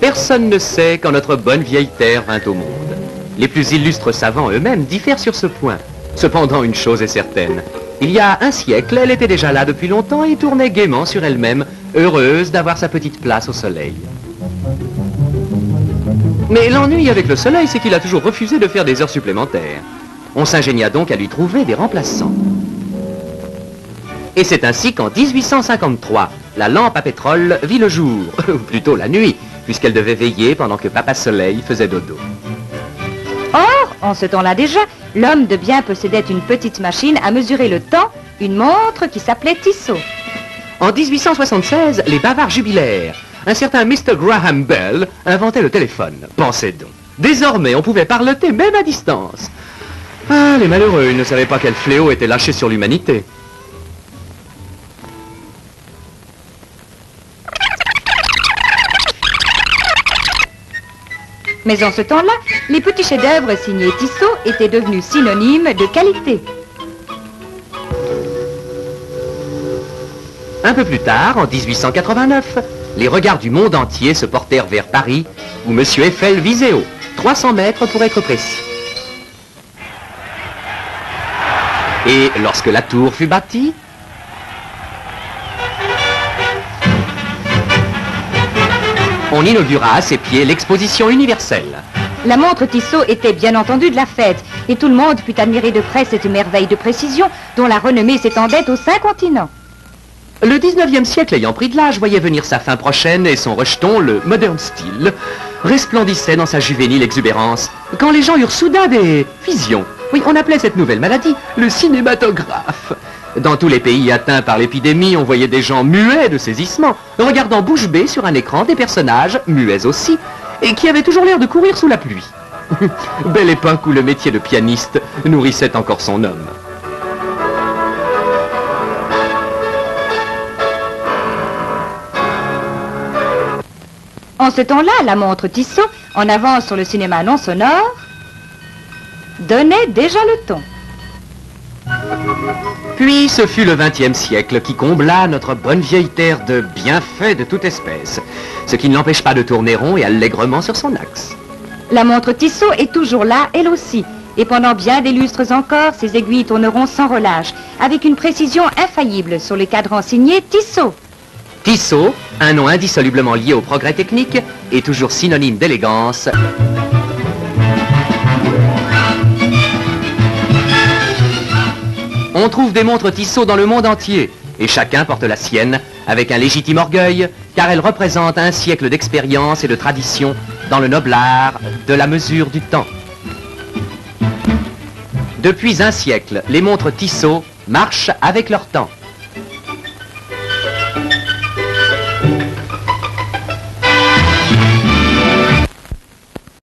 Personne ne sait quand notre bonne vieille Terre vint au monde. Les plus illustres savants eux-mêmes diffèrent sur ce point. Cependant, une chose est certaine. Il y a un siècle, elle était déjà là depuis longtemps et tournait gaiement sur elle-même, heureuse d'avoir sa petite place au soleil. Mais l'ennui avec le soleil, c'est qu'il a toujours refusé de faire des heures supplémentaires. On s'ingénia donc à lui trouver des remplaçants. Et c'est ainsi qu'en 1853, la lampe à pétrole vit le jour, ou plutôt la nuit, puisqu'elle devait veiller pendant que Papa Soleil faisait dodo. Or, en ce temps-là déjà, l'homme de bien possédait une petite machine à mesurer le temps, une montre qui s'appelait Tissot. En 1876, les bavards jubilèrent. Un certain Mr. Graham Bell inventait le téléphone. Pensez donc. Désormais, on pouvait parloter même à distance. Ah, les malheureux, ils ne savaient pas quel fléau était lâché sur l'humanité. Mais en ce temps-là, les petits chefs-d'œuvre signés Tissot étaient devenus synonymes de qualité. Un peu plus tard, en 1889, les regards du monde entier se portèrent vers Paris, où M. Eiffel visait haut, 300 mètres pour être précis. Et lorsque la tour fut bâtie, on inaugura à ses pieds l'exposition universelle. La montre Tissot était bien entendu de la fête, et tout le monde put admirer de près cette merveille de précision dont la renommée s'étendait aux 5 continents. Le 19e siècle ayant pris de l'âge voyait venir sa fin prochaine et son rejeton, le modern style, resplendissait dans sa juvénile exubérance, quand les gens eurent soudain des visions. Oui, on appelait cette nouvelle maladie le cinématographe. Dans tous les pays atteints par l'épidémie, on voyait des gens muets de saisissement, regardant bouche bée sur un écran des personnages, muets aussi, et qui avaient toujours l'air de courir sous la pluie. Belle époque où le métier de pianiste nourrissait encore son homme. En ce temps-là, la montre Tissot, en avance sur le cinéma non sonore, donnait déjà le ton. Puis ce fut le XXe siècle qui combla notre bonne vieille terre de bienfaits de toute espèce, ce qui ne l'empêche pas de tourner rond et allègrement sur son axe. La montre Tissot est toujours là, elle aussi, et pendant bien des lustres encore, ses aiguilles tourneront sans relâche, avec une précision infaillible sur les cadrans signés Tissot. Tissot, un nom indissolublement lié au progrès technique, est toujours synonyme d'élégance. On trouve des montres Tissot dans le monde entier, et chacun porte la sienne avec un légitime orgueil, car elle représente un siècle d'expérience et de tradition dans le noble art de la mesure du temps. Depuis un siècle, les montres Tissot marchent avec leur temps.